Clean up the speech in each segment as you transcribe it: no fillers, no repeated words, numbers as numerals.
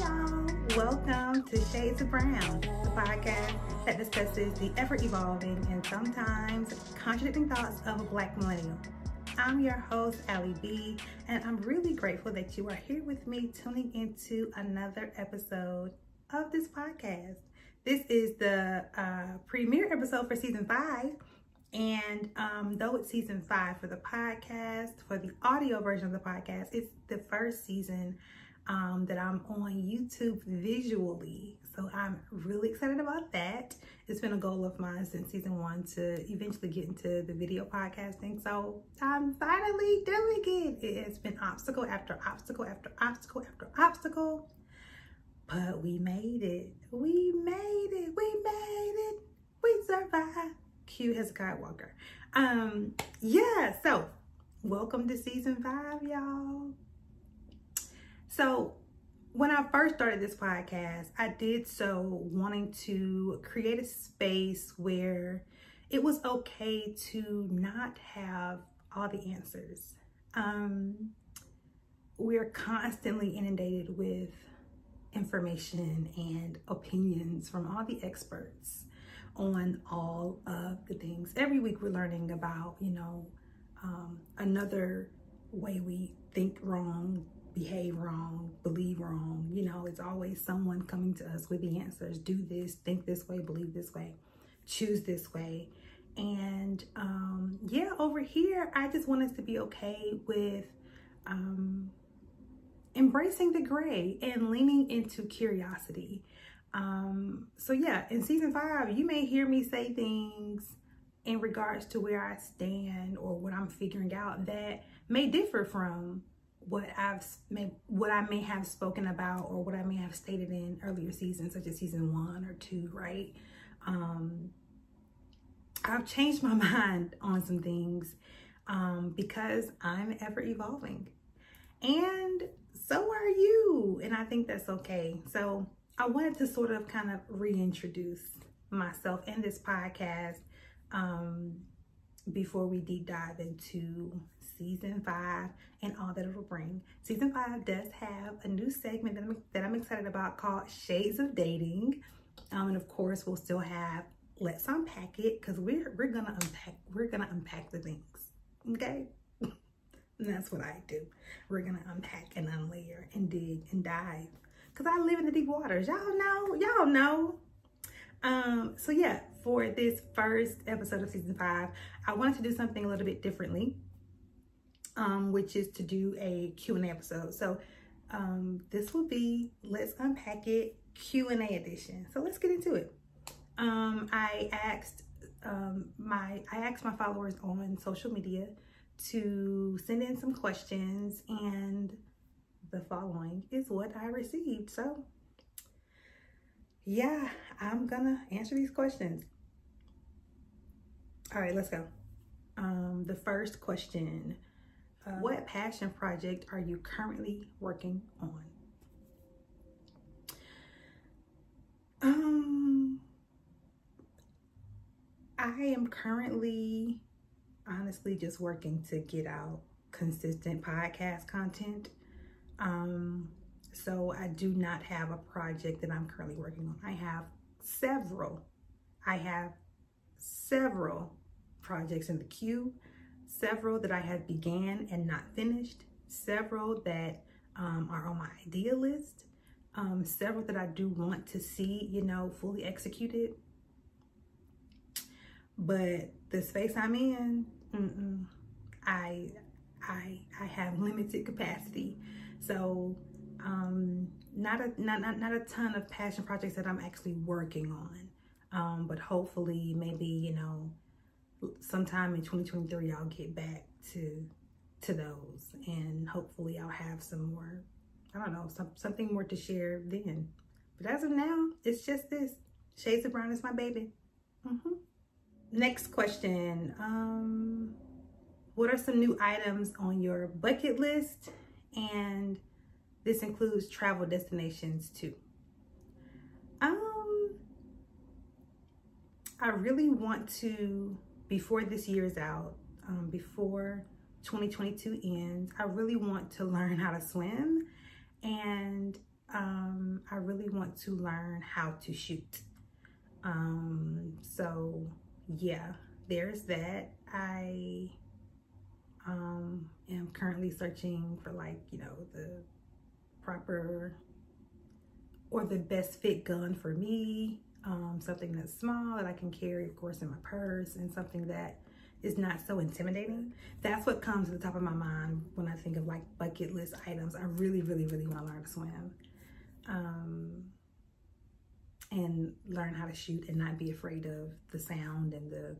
y'all. Welcome to Shades of Brown, the podcast that discusses the ever-evolving and sometimes contradicting thoughts of a Black millennial. I'm your host, Allie B, and I'm really grateful that you are here with me tuning into another episode of this podcast. This is the premiere episode for season 5. And though it's season 5 for the podcast, for the audio version of the podcast, it's the first season that I'm on YouTube visually. So I'm really excited about that. It's been a goal of mine since season 1 to eventually get into the video podcasting. So I'm finally doing it. It has been obstacle after obstacle after obstacle after obstacle. But we made it. We made it. We made it. We survived. Cue Hezekiah Walker. Yeah, so welcome to season 5, y'all. So when I first started this podcast, I did so wanting to create a space where it was okay to not have all the answers. We're constantly inundated with information and opinions from all the experts on all of the things. Every week we're learning about, another way we think wrong, behave wrong, believe wrong. It's always someone coming to us with the answers. Do this, think this way, believe this way, choose this way. And over here, I just want us to be okay with embracing the gray and leaning into curiosity. In season 5, you may hear me say things in regards to where I stand or what I'm figuring out that may differ from what I may have spoken about or what I may have stated in earlier seasons, such as season 1 or 2, right? I've changed my mind on some things because I'm ever evolving, and so are you, and I think that's okay. So I wanted to sort of kind of reintroduce myself in this podcast before we deep dive into season 5 and all that it will bring. Season 5 does have a new segment that I'm excited about called Shades of Dating. And of course we'll still have Let's Unpack It, because we're gonna unpack the things. Okay? And that's what I do. We're gonna unpack and unlayer and dig and dive. Because I live in the deep waters. Y'all know. For this first episode of season 5, I wanted to do something a little bit differently, which is to do a Q&A episode. So this will be Let's Unpack It Q&A edition. So let's get into it. I asked my followers on social media to send in some questions, and the following is what I received. So yeah, I'm gonna answer these questions. All right, let's go. The first question, what passion project are you currently working on? I am currently honestly just working to get out consistent podcast content. So I do not have a project that I'm currently working on. I have several projects in the queue, several that I have began and not finished, several that are on my idea list, several that I do want to see, fully executed. But the space I'm in, I have limited capacity. So not a ton of passion projects that I'm actually working on. But hopefully maybe, sometime in 2023, I'll get back to those, and hopefully I'll have some more, something more to share then. But as of now, it's just this. Shades of Brown is my baby. Next question. What are some new items on your bucket list? And this includes travel destinations too. I really want to, before this year is out, before 2022 ends, I really want to learn how to swim. And really want to learn how to shoot. So yeah, there's that. I am currently searching for, like, you know, the proper or the best fit gun for me. Something that's small that I can carry, of course, in my purse, and something that is not so intimidating. That's what comes to the top of my mind when I think of like bucket list items. I really, really, really want to learn to swim, and learn how to shoot and not be afraid of the sound and the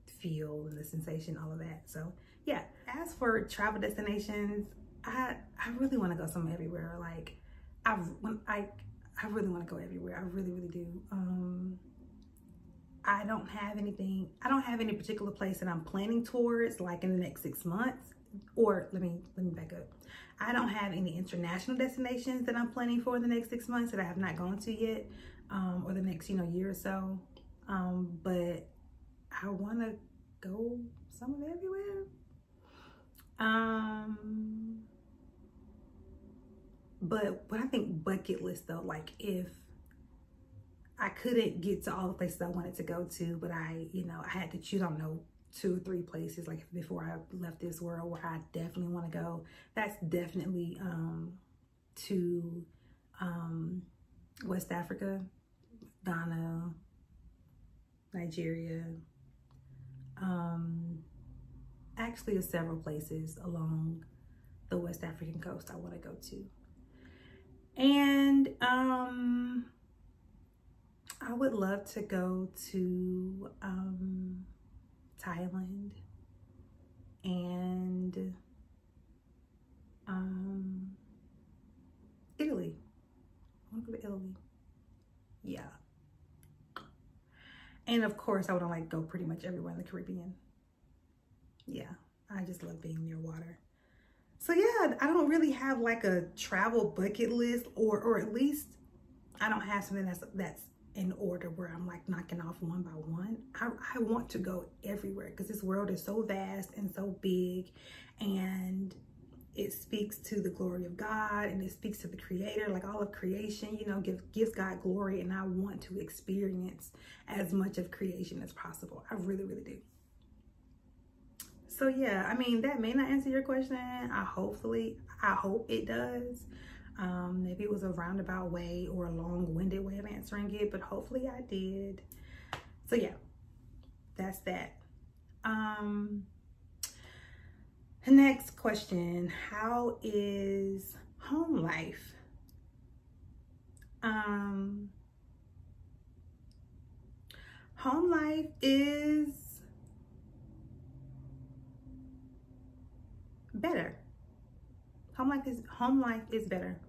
feel and the sensation, all of that. So yeah, as for travel destinations, I really want to go somewhere everywhere. Like I really want to go everywhere. I really, really do. I don't have any particular place that I'm planning towards, like in the next 6 months. Or let me back up. I don't have any international destinations that I'm planning for in the next 6 months that I have not gone to yet, or the next, you know, year or so. But I want to go somewhere everywhere. But when I think bucket list though, like if I couldn't get to all the places I wanted to go to, but I had to choose, I don't know, 2 or 3 places, like before I left this world, where I definitely want to go. That's definitely to West Africa, Ghana, Nigeria. Actually, there's several places along the West African coast I want to go to. And I would love to go to Thailand and Italy. I want to go to Italy. Yeah. And of course, I would like go pretty much everywhere in the Caribbean. Yeah, I just love being near water. So yeah, I don't really have like a travel bucket list, or at least I don't have something that's in order where I'm like knocking off one by one. I want to go everywhere because this world is so vast and so big, and it speaks to the glory of God, and it speaks to the Creator. Like all of creation, you know, gives God glory, and I want to experience as much of creation as possible. I really, really do. So yeah, I mean, that may not answer your question. I hope it does. Maybe it was a roundabout way or a long-winded way of answering it, but hopefully I did. So yeah, that's that. Next question, how is home life? Home life is better. Home life is better.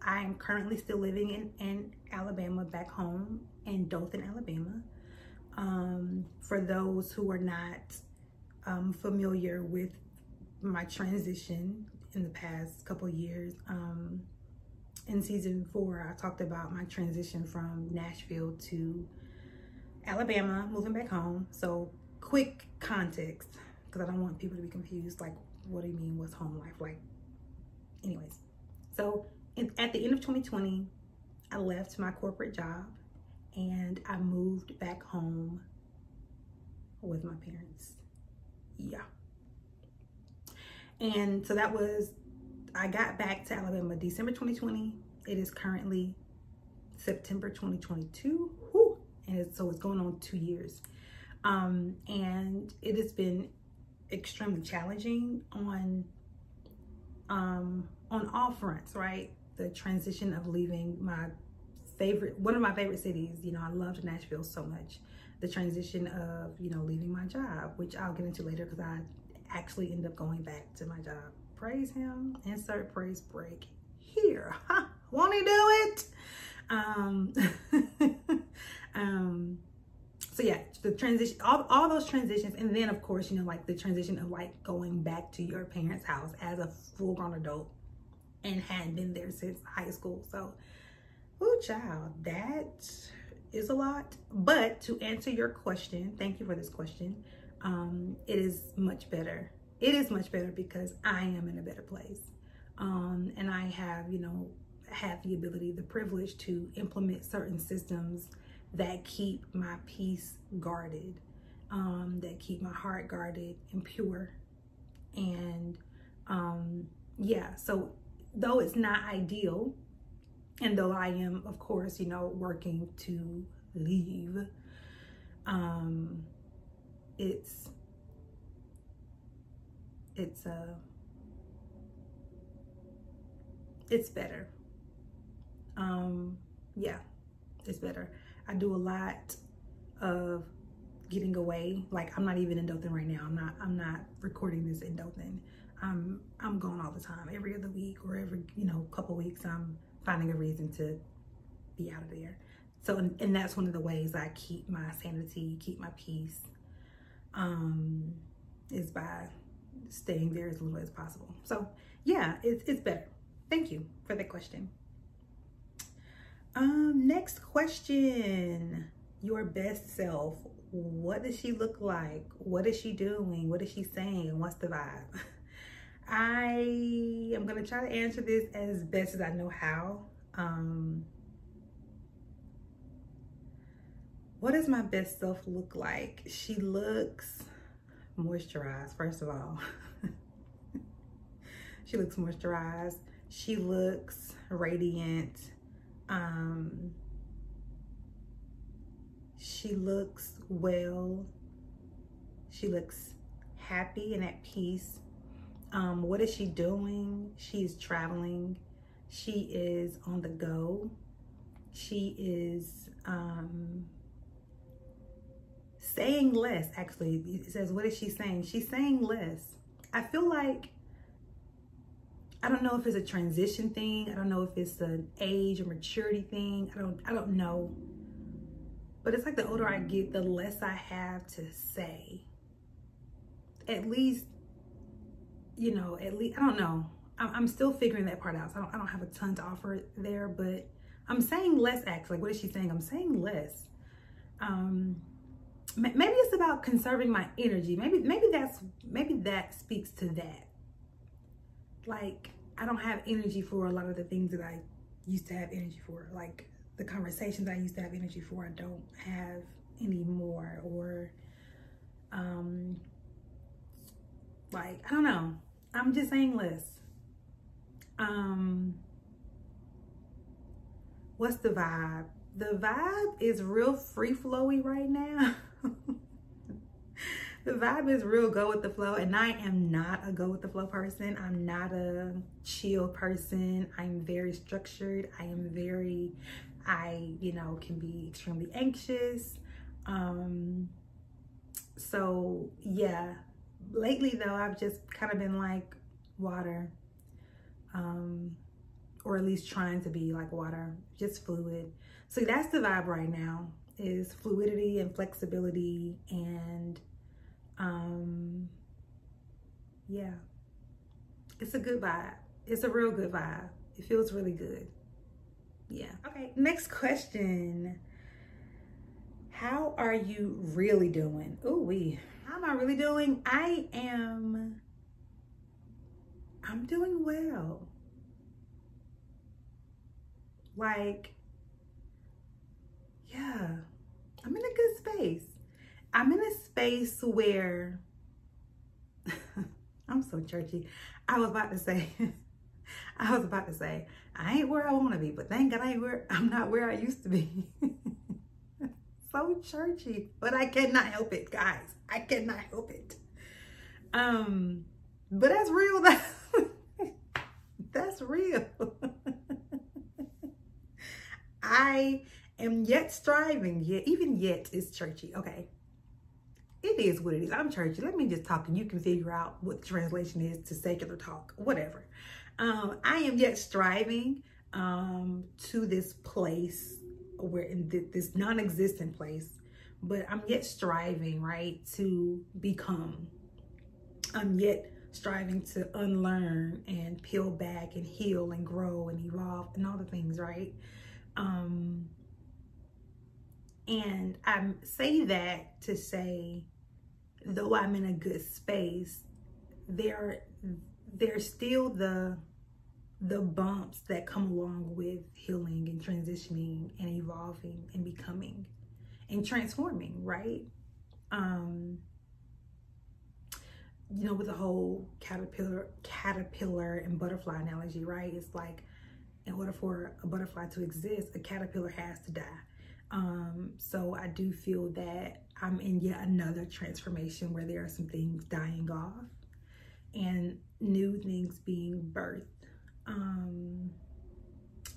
I am currently still living in Alabama, back home in Dothan, Alabama. For those who are not familiar with my transition in the past couple years, in season 4, I talked about my transition from Nashville to Alabama, moving back home. So quick context, because I don't want people to be confused, like, what do you mean, what's home life like? Anyways, so at the end of 2020, I left my corporate job and I moved back home with my parents. Yeah. And so I got back to Alabama December 2020. It is currently September 2022. Whew. And so it's going on 2 years. And it has been extremely challenging on all fronts, right? The transition of leaving one of my favorite cities. You know, I loved Nashville so much. The transition of, you know, leaving my job, which I'll get into later because I actually end up going back to my job. Praise him. Insert praise break here. Huh? Won't he do it? So yeah, the transition, all those transitions, and then of course, you know, like the transition of like going back to your parents' house as a full-grown adult and had been there since high school. So, oh child, that is a lot. But to answer your question, thank you for this question. It is much better. It is much better because I am in a better place. And I have, you know, have the ability, the privilege to implement certain systems that keep my peace guarded, that keep my heart guarded and pure. And yeah, so though it's not ideal, and though I am, of course, you know, working to leave, it's better. Yeah, it's better. I do a lot of getting away. Like, I'm not even in Dothan right now. I'm not recording this in Dothan. I'm gone all the time. Every other week or every, you know, couple weeks, I'm finding a reason to be out of there. So, and that's one of the ways I keep my sanity, keep my peace, is by staying there as little as possible. So yeah, it's better. Thank you for that question. Next question. Your best self. What does she look like? What is she doing? What is she saying? What's the vibe? I am gonna try to answer this as best as I know how. What does my best self look like? She looks moisturized, first of all. She looks moisturized. She looks radiant. She looks well. She looks happy and at peace. What is she doing? She is traveling. She is on the go. She is saying less. Actually, it says, what is she saying? She's saying less. I feel like, I don't know if it's a transition thing. I don't know if it's an age or maturity thing. I don't know. But it's like the older I get, the less I have to say. At least, you know, I don't know. I'm still figuring that part out. So I don't have a ton to offer there, but I'm saying less actually. What is she saying? I'm saying less. Maybe it's about conserving my energy. Maybe that speaks to that. Like, I don't have energy for a lot of the things that I used to have energy for. Like, the conversations I used to have energy for, I don't have anymore. Or, like, I don't know. I'm just saying less. What's the vibe? The vibe is real free flowy right now. The vibe is real go with the flow, and I am not a go with the flow person. I'm not a chill person. I'm very structured. I, you know, can be extremely anxious. So yeah, lately though, I've just kind of been like water, or at least trying to be like water, just fluid. So that's the vibe right now, is fluidity and flexibility, and yeah, it's a good vibe. It's a real good vibe. It feels really good. Yeah. Okay, next question. How are you really doing? Ooh-wee. How am I really doing? I'm doing well. Like, yeah, I'm in a good space. I'm in a space where, I'm so churchy. I was about to say, I ain't where I want to be, but thank God I'm not where I used to be. So churchy, but I cannot help it, guys. I cannot help it. But that's real. That's real. I am yet striving. Even yet is churchy. Okay. It is what it is. I'm churchy. Let me just talk and you can figure out what the translation is to secular talk, whatever. I am yet striving to this place, where in this non-existent place, but I'm yet striving, right, to become. I'm yet striving to unlearn and peel back and heal and grow and evolve and all the things, right? And I say that to say, though I'm in a good space, there's still the the bumps that come along with healing and transitioning and evolving and becoming and transforming, right? You know, with the whole caterpillar and butterfly analogy, right? It's like, in order for a butterfly to exist, a caterpillar has to die. So I do feel that I'm in yet another transformation where there are some things dying off and new things being birthed.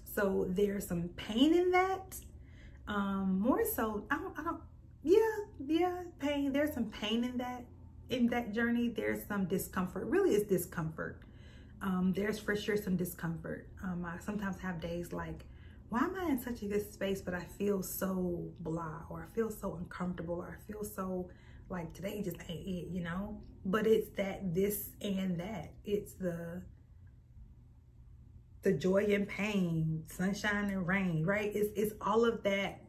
So there's some pain in that. More so, pain. There's some pain in that journey. There's some discomfort. Really, it's discomfort. There's for sure some discomfort. I sometimes have days like, why am I in such a good space, but I feel so blah, or I feel so uncomfortable, or I feel so like today just ain't it, you know? But it's that, this and that. It's the joy and pain, sunshine and rain, right? It's all of that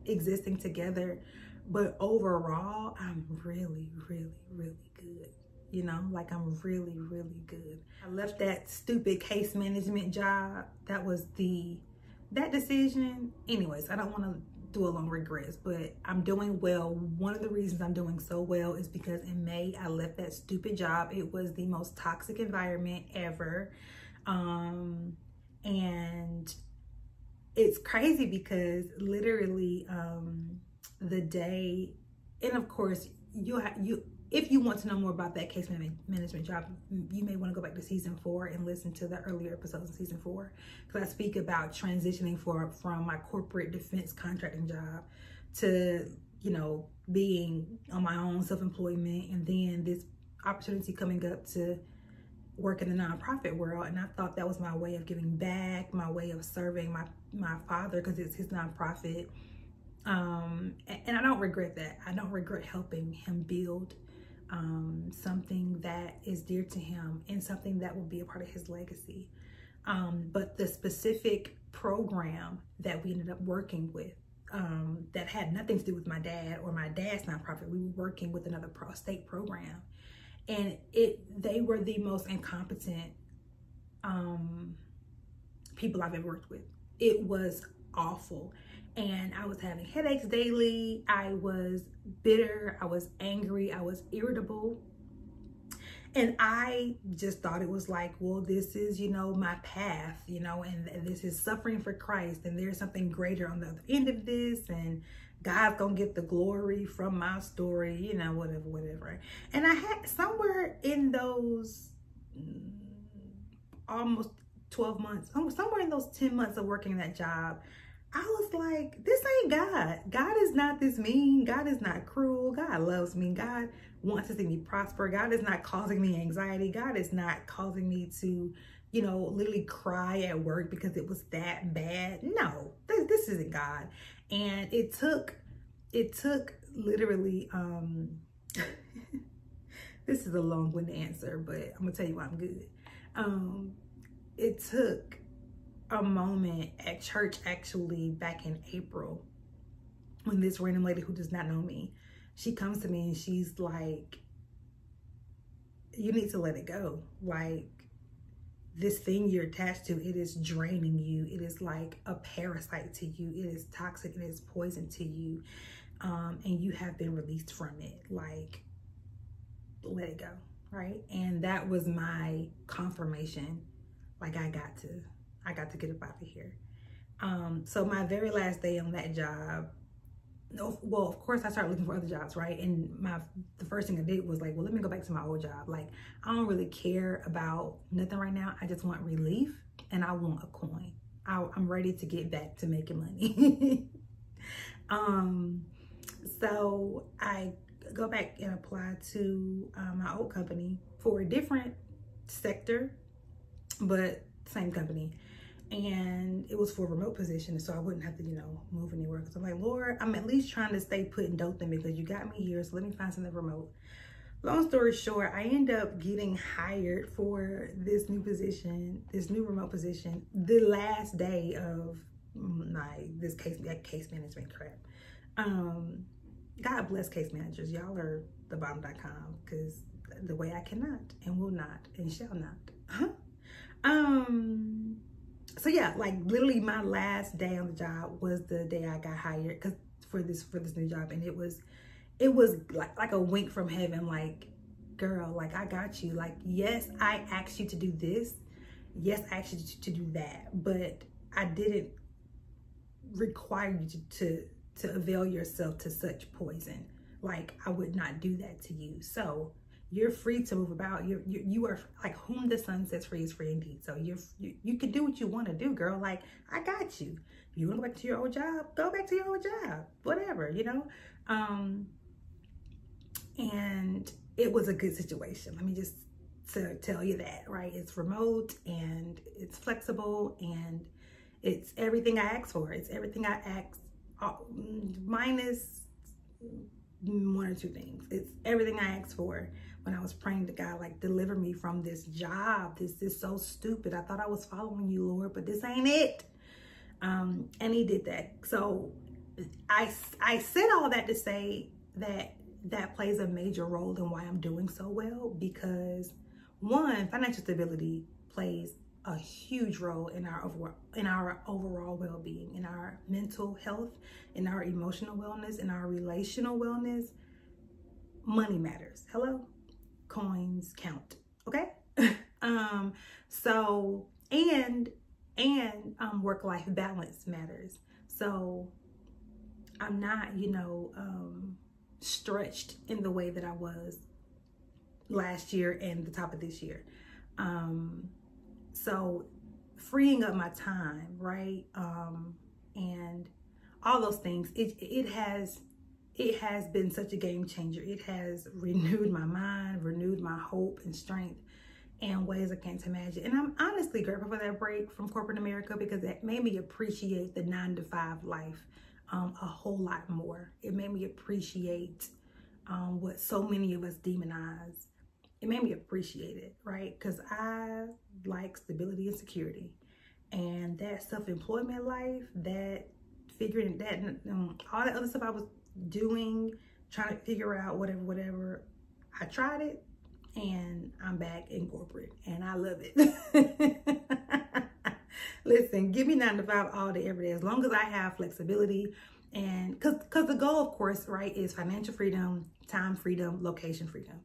existing together. But overall, I'm really, really, really good. You know, like I'm really, really good. I left that stupid case management job. That was that decision. Anyways, I don't want to do a long regrets, but I'm doing well. One of the reasons I'm doing so well is because in May, I left that stupid job. It was the most toxic environment ever. And it's crazy because literally, the day, and of course, if you want to know more about that case management job, you may want to go back to season 4 and listen to the earlier episodes of season 4, because I speak about transitioning from my corporate defense contracting job to, you know, being on my own self-employment, and then this opportunity coming up to work in the nonprofit world. And I thought that was my way of giving back, my way of serving my father, because it's his nonprofit. And I don't regret that. I don't regret helping him build something that is dear to him and something that will be a part of his legacy. But the specific program that we ended up working with, that had nothing to do with my dad or my dad's nonprofit, we were working with another state program, and they were the most incompetent people I've ever worked with. It was awful. And I was having headaches daily. I was bitter. I was angry. I was irritable. And I just thought it was like, well, this is, you know, my path, you know, and this is suffering for Christ. And there's something greater on the other end of this. And God's going to get the glory from my story, you know, whatever. And I had somewhere in those almost 12 months, somewhere in those 10 months of working that job, I was like, this ain't God. God is not this mean. God is not cruel. God loves me. God wants to see me prosper. God is not causing me anxiety. God is not causing me to, you know, literally cry at work because it was that bad. No, this isn't God. And it took literally, this is a long-winded answer, but I'm gonna tell you why I'm good. It took a moment at church, actually, back in April, when this random lady who does not know me, she comes to me and she's like, you need to let it go. Like, this thing you're attached to, it is draining you. It is like a parasite to you. It is toxic. It is poison to you. And you have been released from it. Like, let it go, right? And that was my confirmation. Like, I got to get up out of here. So my very last day on that job, well, of course I started looking for other jobs, right? And the first thing I did was like, well, let me go back to my old job. Like, I don't really care about nothing right now. I just want relief and I want a coin. I'm ready to get back to making money. So I go back and apply to my old company for a different sector, but same company. And it was for a remote position, so I wouldn't have to, you know, move anywhere. Because I'm like, Lord, I'm at least trying to stay put in Dothan because you got me here, so let me find something remote. Long story short, I end up getting hired for this new position, this new remote position, the last day of this case management crap. God bless case managers. Y'all are the bomb.com, because the way I cannot and will not and shall not. So yeah, like literally my last day on the job was the day I got hired for this new job, and it was like a wink from heaven, like, girl, like, I got you. Like, yes, I asked you to do this. Yes, I asked you to do that, but I didn't require you to avail yourself to such poison. Like, I would not do that to you. So you're free to move about. You are like, whom the sun sets free is free indeed. So you can do what you want to do, girl. Like, I got you. If you want to go back to your old job, go back to your old job, whatever, you know? And it was a good situation. Let me just tell you that, right? It's remote and it's flexible and it's everything I asked for. It's everything I asked, minus one or two things. It's everything I asked for when I was praying to God, like, deliver me from this job. This is so stupid. I thought I was following you, Lord, but this ain't it. And he did that. So I said all that to say that plays a major role in why I'm doing so well, because one, financial stability plays a huge role in our overall well-being, in our mental health, in our emotional wellness, in our relational wellness. Money matters. Hello? Coins count. Okay? So, and work-life balance matters. So I'm not, stretched in the way that I was last year and the top of this year. So freeing up my time, right? And all those things, it has been such a game changer. It has renewed my mind, renewed my hope and strength in ways I can't imagine. And I'm honestly grateful for that break from corporate America, because it made me appreciate the 9-to-5 life a whole lot more. It made me appreciate what so many of us demonize. It made me appreciate it, right? Because I like stability and security. And that self-employment life, that figuring that, all that other stuff I was doing, trying to figure out whatever, I tried it, and I'm back in corporate, and I love it. Listen, give me 9-to-5 all day, every day, as long as I have flexibility. And because the goal, of course, right, is financial freedom, time freedom, location freedom.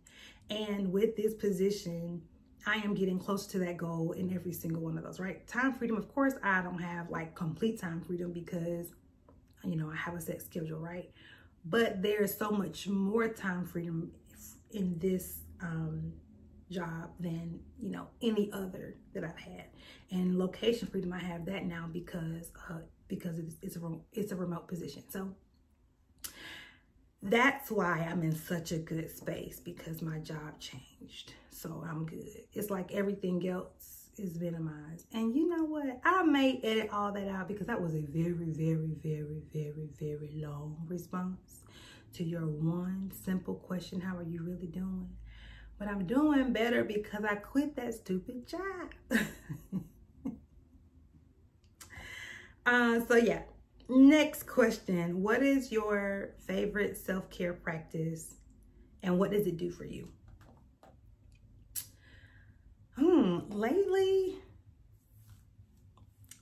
And with this position, I am getting closer to that goal in every single one of those, right? Time freedom, of course, I don't have like complete time freedom because, I have a set schedule, right? But there's so much more time freedom in this job than, any other that I've had. And location freedom, I have that now because it's a remote position. So that's why I'm in such a good space, because my job changed. So I'm good. It's like everything else is minimized. And you know what? I may edit all that out, because that was a very, very, very, very, very long response to your one simple question: how are you really doing? But I'm doing better because I quit that stupid job. So yeah, next question. What is your favorite self-care practice, and what does it do for you?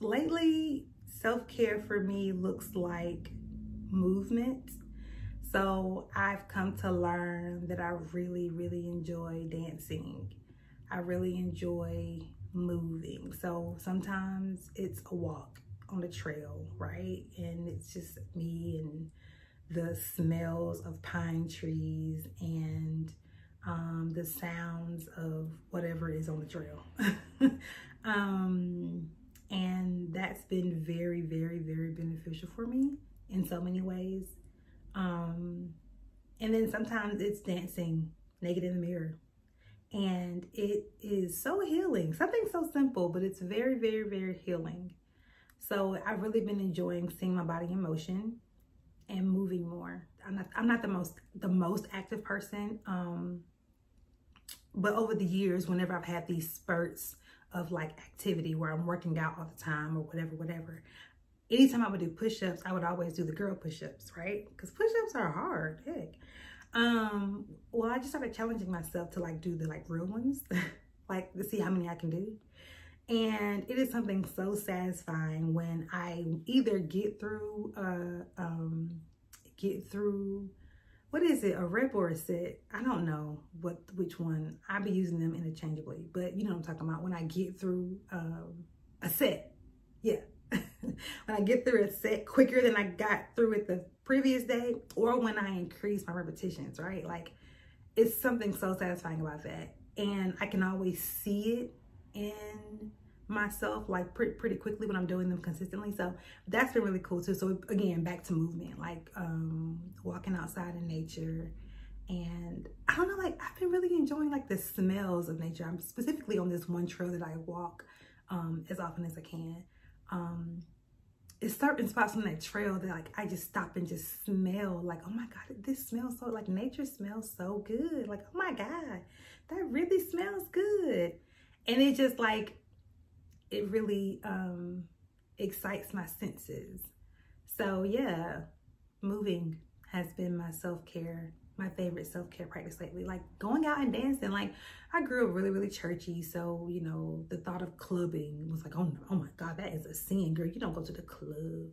Lately, self-care for me looks like movement. So I've come to learn that I really, really enjoy dancing. I really enjoy moving. So sometimes it's a walk on the trail, right? And it's just me and the smells of pine trees and the sounds of whatever is on the trail. And that's been very, very, very beneficial for me in so many ways. And then sometimes it's dancing naked in the mirror, and it is so healing. Something so simple, but it's very, very, very healing. So I've really been enjoying seeing my body in motion and moving more. I'm not the most active person, but over the years, whenever I've had these spurts of like activity where I'm working out all the time or whatever, anytime I would do push-ups, I would always do the girl push-ups, right? Because push-ups are hard, heck. Well, I just started challenging myself to like do the like real ones, like to see how many I can do. And it is something so satisfying when I either get through what is it, a rep or a set? I don't know which one. I be using them interchangeably, but you know what I'm talking about. When I get through a set, yeah. When I get through a set quicker than I got through it the previous day, or when I increase my repetitions, right? Like, it's something so satisfying about that. And I can always see it in myself, like pretty quickly when I'm doing them consistently. So that's been really cool too. So again, back to movement, like walking outside in nature. And I don't know, like, I've been really enjoying like the smells of nature. I'm specifically on this one trail that I walk as often as I can. It's certain spots on that trail that like I just stop and just smell, like, oh my God, this smells so, like, nature smells so good. Like, oh my God, that really smells good. And it just like, it really excites my senses. So yeah, moving has been my self-care, my favorite self-care practice lately. Like going out and dancing. Like, I grew up really, really churchy. So, you know, the thought of clubbing was like, oh, no, oh my God, that is a sin, girl. You don't go to the club.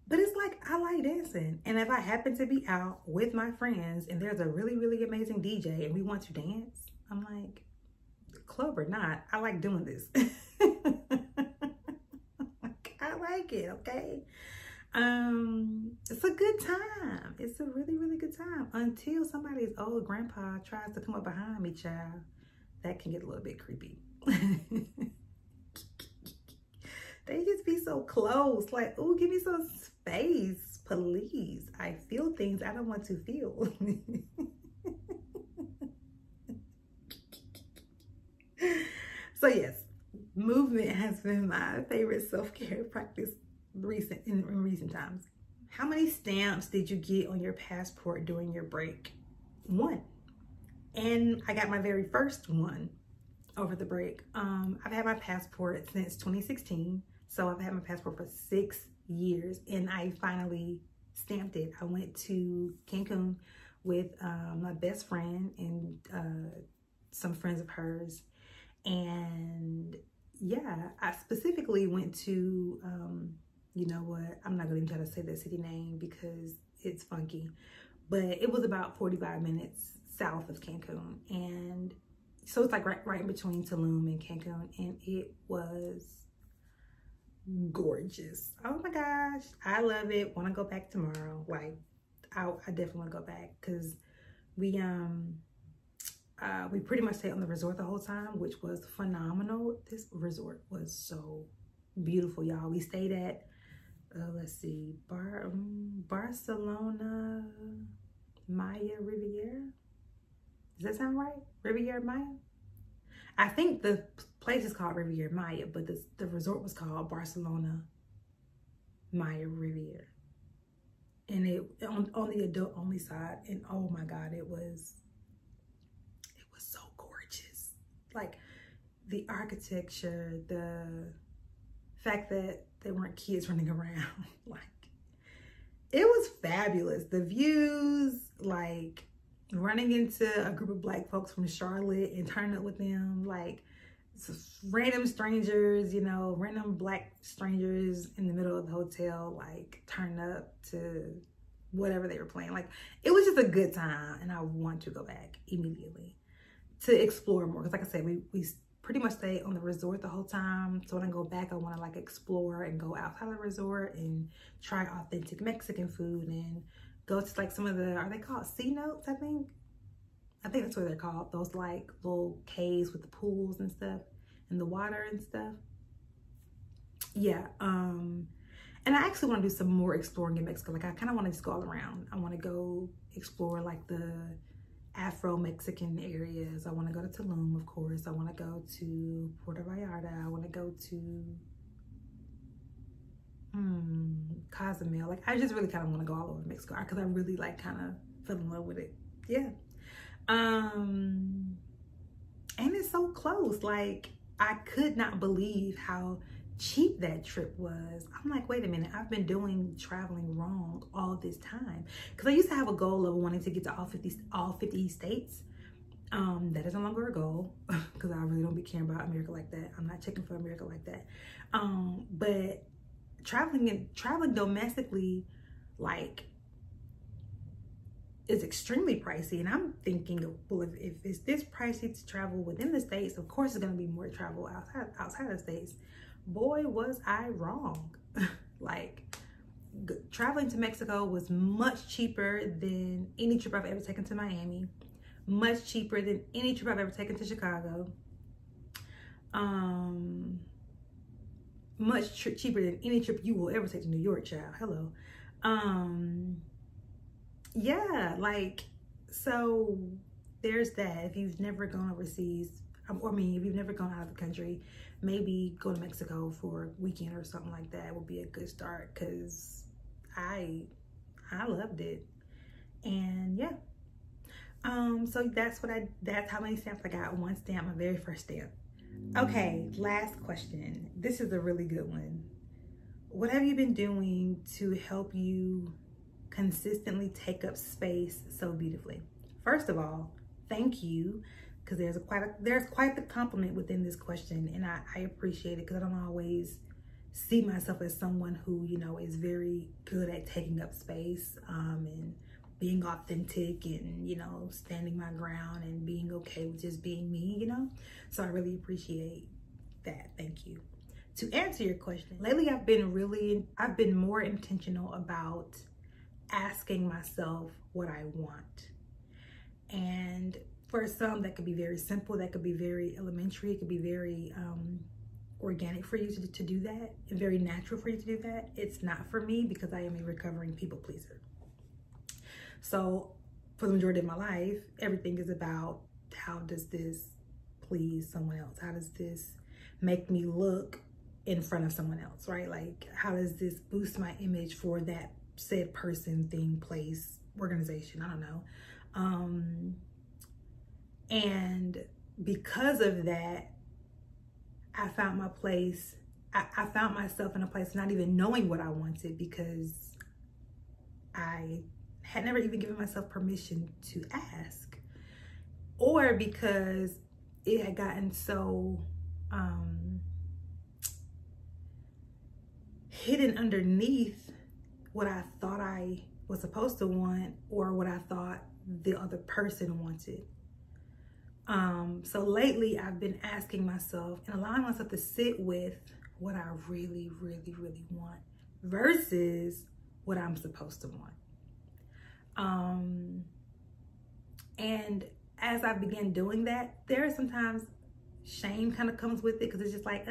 But it's like, I like dancing. And if I happen to be out with my friends and there's a really, really amazing DJ and we want to dance, I'm like, club or not, I like doing this. I like it, okay? It's a good time. It's a really, really good time until somebody's old grandpa tries to come up behind me, child. That can get a little bit creepy. They just be so close, like, oh, give me some space, please. I feel things I don't want to feel. So yes, movement has been my favorite self-care practice in recent times. How many stamps did you get on your passport during your break? 1. And I got my very first one over the break. I've had my passport since 2016. So I've had my passport for 6 years and I finally stamped it. I went to Cancun with my best friend and some friends of hers. And yeah, I specifically went to, you know what, I'm not going to try to say the city name because it's funky, but it was about 45 minutes south of Cancun. And so it's like right in between Tulum and Cancun, and it was gorgeous. Oh my gosh, I love it. Want to go back tomorrow. Like, I definitely want to go back because we pretty much stayed on the resort the whole time, which was phenomenal. This resort was so beautiful, y'all. We stayed at, let's see, Barcelona Maya Riviera. Does that sound right? Riviera Maya? I think the place is called Riviera Maya, but the resort was called Barcelona Maya Riviera. And it on the adult only side. And oh my God, it was so gorgeous. Like the architecture, the fact that there weren't kids running around, like it was fabulous. The views, like running into a group of Black folks from Charlotte and turning up with them, like random strangers, you know, random Black strangers in the middle of the hotel, like turn up to whatever they were playing. Like it was just a good time, and I want to go back immediately to explore more. Because like I said, we pretty much stayed on the resort the whole time. So when I go back, I want to like explore and go outside the resort and try authentic Mexican food and go to like some of the, are they called cenotes? I think that's what they're called. Those like little caves with the pools and stuff and the water and stuff. Yeah. And I actually want to do some more exploring in Mexico. Like I kind of want to just go all around. I want to go explore like the Afro-Mexican areas. I want to go to Tulum, of course. I want to go to Puerto Vallarta. I want to go to Cozumel. Like I just really kind of want to go all over Mexico because I really like kind of fell in love with it. Yeah. And it's so close. Like I could not believe how cheap that trip was. I'm like, wait a minute, I've been doing traveling wrong all this time. Because I used to have a goal of wanting to get to all 50 states. That is no longer a goal because I really don't be caring about America like that. I'm not checking for America like that. But traveling domestically, like, is extremely pricey. And I'm thinking, well, if it's this pricey to travel within the States, of course it's going to be more travel outside of the States. Boy, was I wrong. Like, traveling to Mexico was much cheaper than any trip I've ever taken to Miami. Much cheaper than any trip I've ever taken to Chicago. Much cheaper than any trip you will ever take to New York, child. Hello. Yeah, like, so there's that. If you've never gone overseas, if you've never gone out of the country, maybe go to Mexico for a weekend or something like that would be a good start, because I loved it. And yeah. So that's how many stamps I got. One stamp, my very first stamp. Okay, last question. This is a really good one. What have you been doing to help you consistently take up space so beautifully? First of all, thank you, because there's quite the compliment within this question, and I appreciate it, because I don't always see myself as someone who, you know, is very good at taking up space and being authentic and, you know, standing my ground and being okay with just being me, you know. So I really appreciate that. Thank you. To answer your question, lately I've been more intentional about asking myself what I want. And for some, that could be very simple, that could be very elementary, it could be very organic for you to do that, and very natural for you to do that. It's not for me, because I am a recovering people pleaser. So for the majority of my life, everything is about, how does this please someone else? How does this make me look in front of someone else, right? Like, how does this boost my image for that said person, thing, place, organization? I don't know. And because of that, I found I found myself in a place not even knowing what I wanted, because I had never even given myself permission to ask, or because it had gotten so hidden underneath what I thought I was supposed to want, or what I thought the other person wanted. So lately I've been asking myself and allowing myself to sit with what I really, really, really want versus what I'm supposed to want. And as I began doing that, there are sometimes shame kind of comes with it, because it's just like,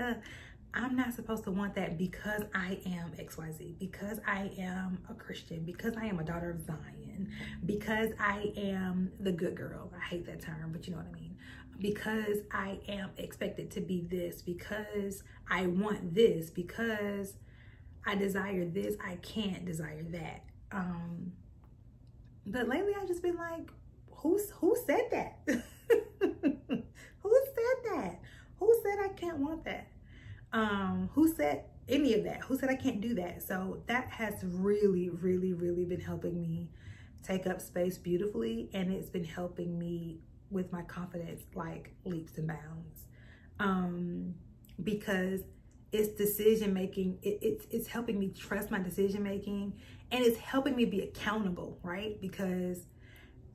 I'm not supposed to want that because I am XYZ, because I am a Christian, because I am a daughter of Zion, because I am the good girl. I hate that term, but you know what I mean. Because I am expected to be this, because I want this, because I desire this, I can't desire that. But lately I've just been like, who said that? Who said that? Who said I can't want that? Who said any of that? Who said I can't do that? So that has really, really, really been helping me take up space beautifully, and it's been helping me with my confidence like leaps and bounds. Because it's decision making, it's helping me trust my decision making, and it's helping me be accountable, right? Because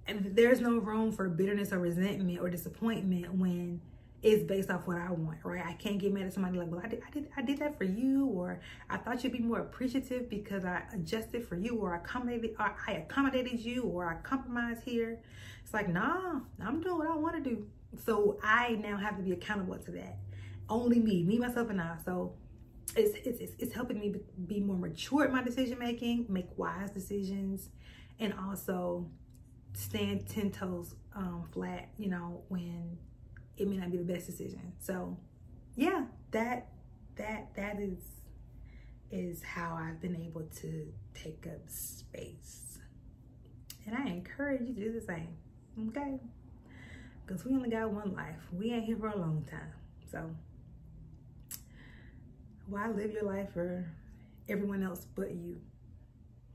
there's no room for bitterness or resentment or disappointment when it's based off what I want, right? I can't get mad at somebody like, well, I did that for you, or I thought you'd be more appreciative because I adjusted for you, or I accommodated you, or I compromised here. It's like, nah, I'm doing what I want to do. So I now have to be accountable to that. Only me, myself, and I. So it's helping me be more mature at my decision making, make wise decisions, and also stand 10 toes flat, you know, when it may not be the best decision. So yeah, that is how I've been able to take up space. And I encourage you to do the same, okay? Because we only got one life. We ain't here for a long time. So why live your life for everyone else but you?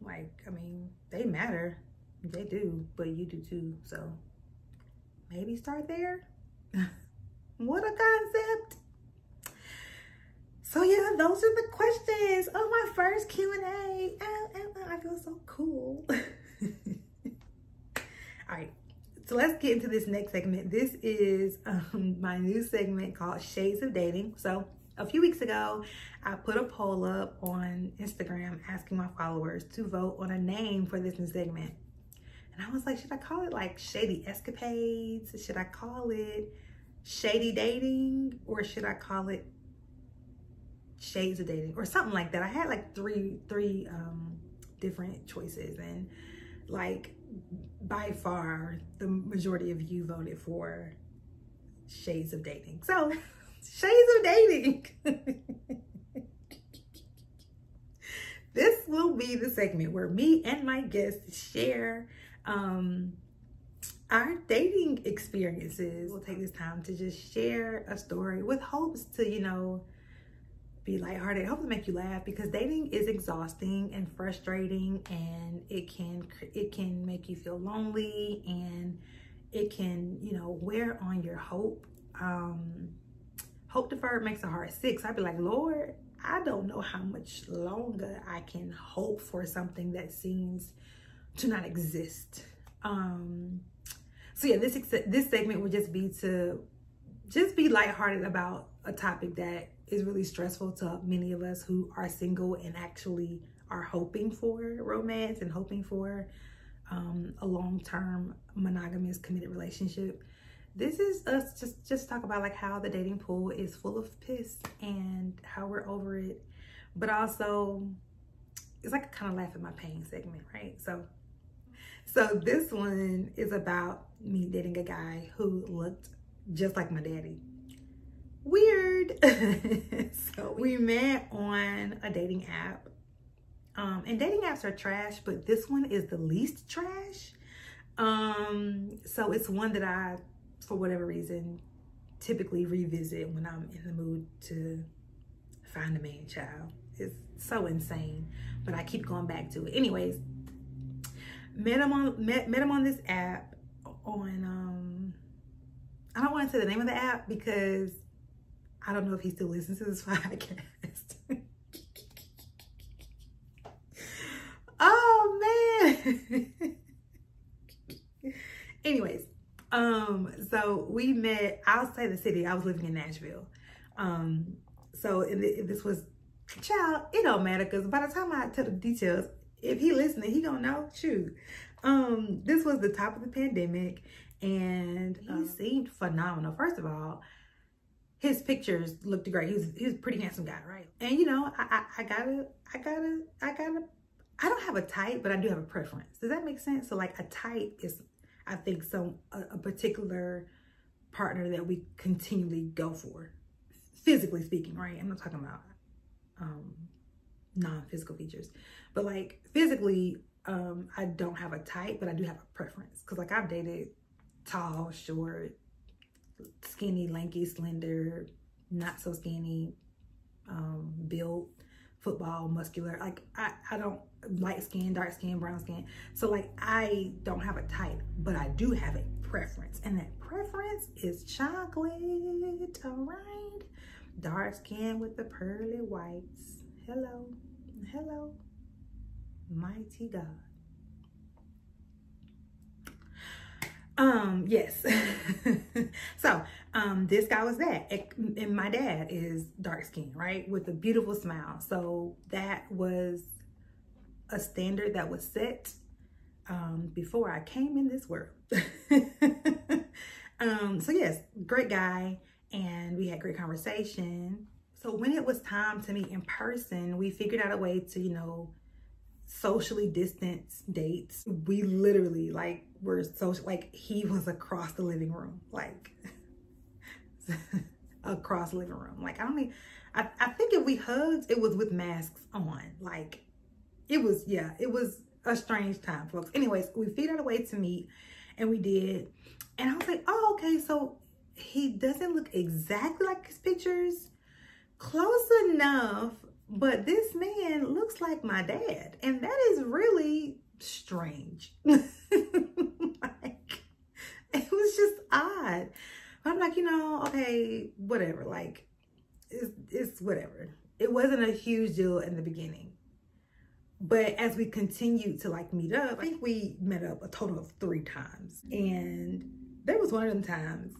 Like, I mean, they matter. They do, but you do too. So maybe start there. What a concept. So yeah, those are the questions on my first Q&A. I feel so cool. All right, so let's get into this next segment. This is my new segment called Shades of Dating. So a few weeks ago, I put a poll up on Instagram asking my followers to vote on a name for this new segment. And I was like, should I call it like Shady Escapades? Should I call it Shady Dating? Or should I call it Shades of Dating? Or something like that. I had like three different choices. And like by far, the majority of you voted for Shades of Dating. So, Shades of Dating. This will be the segment where me and my guests share our dating experiences. We'll take this time to just share a story with hopes to, you know, be lighthearted, hope to make you laugh, because dating is exhausting and frustrating, and it can make you feel lonely, and it can, you know, wear on your hope. Hope deferred makes the heart sick. So I'd be like, Lord, I don't know how much longer I can hope for something that seems to not exist. So yeah, this segment would just be lighthearted about a topic that is really stressful to many of us who are single and actually are hoping for romance and hoping for a long-term monogamous committed relationship. This is us just talk about like how the dating pool is full of piss and how we're over it, but also it's like a kind of laugh at my pain segment, right? So this one is about me dating a guy who looked just like my daddy. Weird. So we met on a dating app, and dating apps are trash, but this one is the least trash. So it's one that I, for whatever reason, typically revisit when I'm in the mood to find a man child. It's so insane, but I keep going back to it. Anyways, met him on this app on I don't want to say the name of the app because I don't know if he still listens to this podcast. Oh man. Anyways, so we met, I'll say the city, I was living in Nashville. This was, child, it don't matter, because by the time I tell the details, if he listening, he gonna know, shoot. This was the top of the pandemic, and he seemed phenomenal. First of all, his pictures looked great. He was a pretty handsome guy, right? And you know, I don't have a type, but I do have a preference. Does that make sense? So like a type is, I think, a particular partner that we continually go for, physically speaking, right? I'm not talking about non-physical features, but like physically, I don't have a type, but I do have a preference. Because like I've dated tall, short, skinny, lanky, slender, not so skinny, built, football, muscular. Like I don't, light skin, dark skin, brown skin. So like I don't have a type, but I do have a preference, and that preference is chocolate. All right, dark skin with the pearly whites. Hello, hello, mighty God. Yes. So this guy was that, and my dad is dark skinned, right, with a beautiful smile. So that was a standard that was set before I came in this world. So yes, great guy, and we had great conversation. So when it was time to meet in person, we figured out a way to, you know, socially distance dates. We literally like were social, like he was across the living room, like across the living room. Like I think if we hugged, it was with masks on. Like it was, yeah, it was a strange time, folks. Anyways, we figured out a way to meet, and we did. And I was like, oh, okay, so he doesn't look exactly like his pictures. Close enough, but this man looks like my dad, and that is really strange. Like, it was was just odd. But I'm like, you know, okay, whatever. Like, it's whatever. It wasn't a huge deal in the beginning. But as we continued to like meet up, I think we met up a total of 3 times. And there was one of them times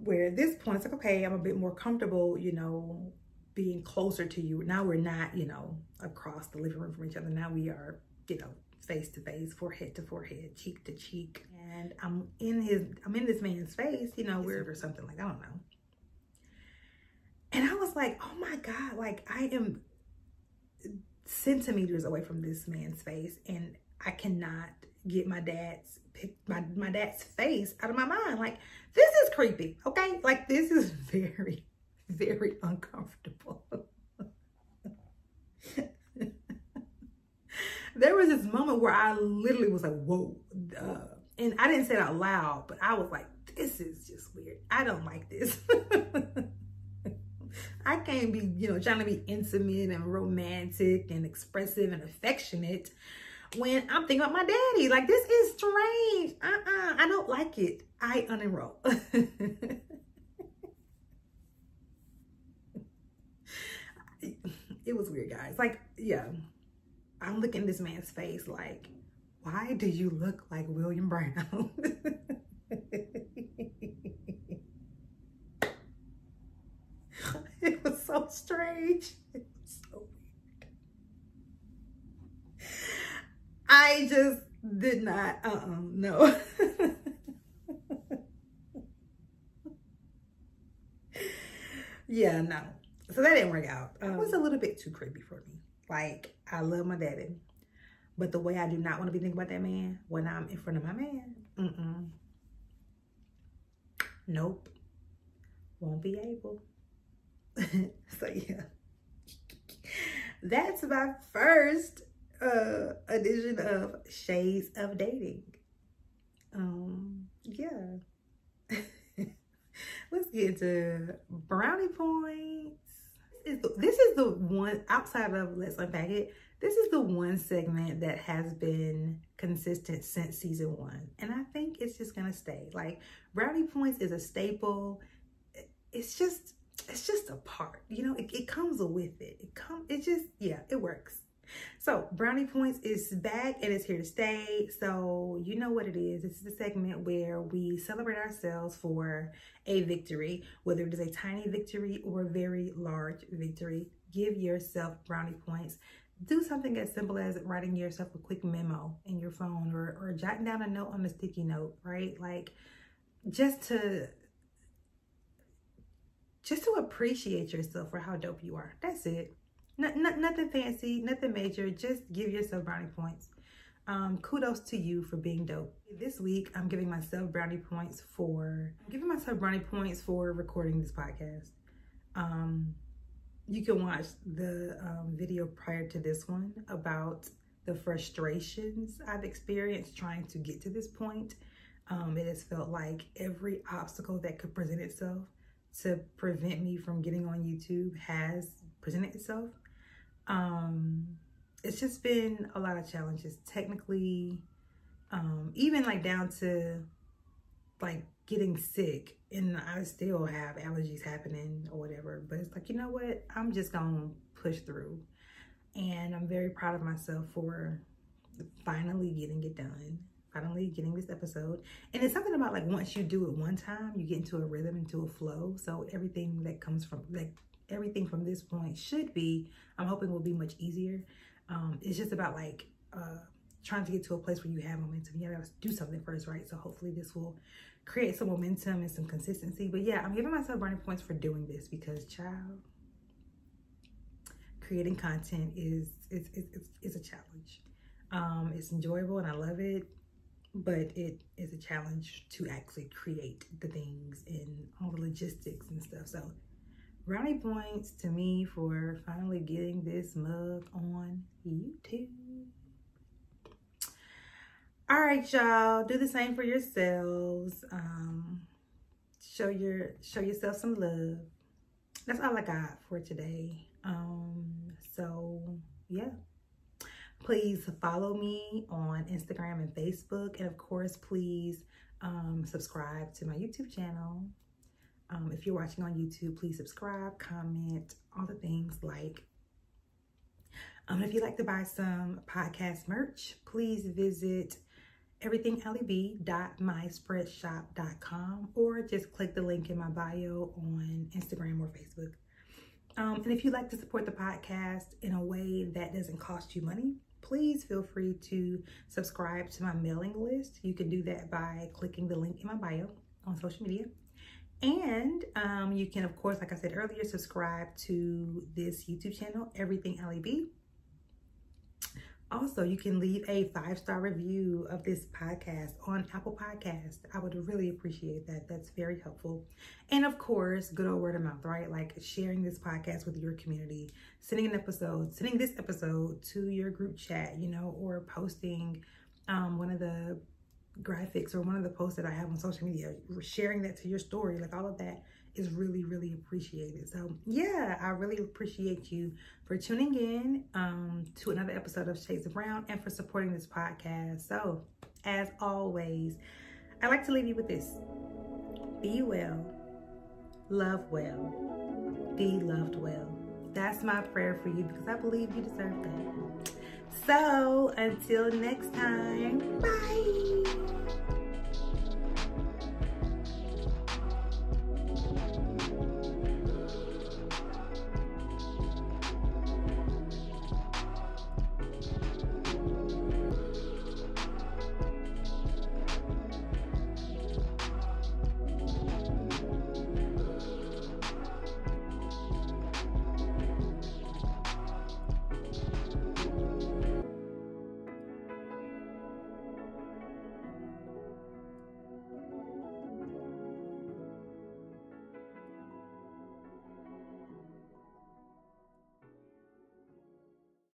where at this point, it's like, okay, I'm a bit more comfortable, you know, being closer to you. Now we're not, you know, across the living room from each other. Now we are, you know, face to face, forehead to forehead, cheek to cheek. And I'm in this man's face, you know, or something like, I don't know. And I was like, oh my God, like I am centimeters away from this man's face, and I cannot get my dad's face out of my mind. Like, this is creepy, okay? Like, this is very, very uncomfortable. There was this moment where I literally was like, whoa. And I didn't say it out loud, but I was like, this is just weird. I don't like this. I can't be, you know, trying to be intimate and romantic and expressive and affectionate when I'm thinking about my daddy. Like, this is strange. I don't like it. I unenroll. It was weird, guys. Like, yeah. I'm looking at this man's face like, why do you look like William Brown? It was so strange. It was so weird. I just did not, no. Yeah, no. So that didn't work out. It was a little bit too creepy for me. Like, I love my daddy, but the way I do not want to be thinking about that man when I'm in front of my man, nope, won't be able. So yeah, that's my first edition of Shades of Dating. Yeah. Let's get to Brownie Points. This is the one, outside of Let's Unpack It, this is the one segment that has been consistent since season 1. And I think it's just gonna stay. Like, Brownie Points is a staple. It's just a part, you know, it comes with it. It works. So Brownie Points is back and it's here to stay. So you know what it is. This is the segment where we celebrate ourselves for a victory, whether it is a tiny victory or a very large victory. Give yourself brownie points. Do something as simple as writing yourself a quick memo in your phone or jotting down a note on a sticky note, right? Like, just to appreciate yourself for how dope you are. That's it. Nothing fancy, nothing major. Just give yourself brownie points. Kudos to you for being dope. This week, I'm giving myself brownie points for recording this podcast. You can watch the video prior to this one about the frustrations I've experienced trying to get to this point. It has felt like every obstacle that could present itself to prevent me from getting on YouTube has presented itself. It's just been a lot of challenges technically, even like down to like getting sick, and I still have allergies happening or whatever, but it's like, you know what, I'm just gonna push through. And I'm very proud of myself for finally getting it done, finally getting this episode. And it's something about, like, once you do it one time, you get into a rhythm, into a flow. So everything that comes from, like, everything from this point should be, I'm hoping, will be much easier. It's just about, like, trying to get to a place where you have momentum. You gotta do something first, right? So hopefully this will create some momentum and some consistency. But yeah, I'm giving myself brownie points for doing this because, child, creating content is a challenge. It's enjoyable and I love it, but it is a challenge to actually create the things and all the logistics and stuff. So brownie points to me for finally getting this mug on YouTube. All right, y'all, do the same for yourselves. Show yourself some love. That's all I got for today. So yeah, please follow me on Instagram and Facebook, and of course, please Subscribe to my YouTube channel. If you're watching on YouTube, please subscribe, comment, all the things like. If you'd like to buy some podcast merch, please visit everythingallyb.myspreadshop.com or just click the link in my bio on Instagram or Facebook. And if you'd like to support the podcast in a way that doesn't cost you money, please feel free to subscribe to my mailing list. You can do that by clicking the link in my bio on social media. And you can, of course, like I said earlier, subscribe to this YouTube channel, Everything Allie B. Also, you can leave a 5-star review of this podcast on Apple Podcasts. I would really appreciate that. That's very helpful. And of course, good old word of mouth, right? Like sharing this podcast with your community, sending this episode to your group chat, you know, or posting one of the graphics or one of the posts that I have on social media, sharing that to your story, like all of that is really, really appreciated. So yeah, I really appreciate you for tuning in to another episode of Shades of Brown and for supporting this podcast. So as always, I like to leave you with this: be well, love well, be loved well. That's my prayer for you because I believe you deserve that. So until next time, bye.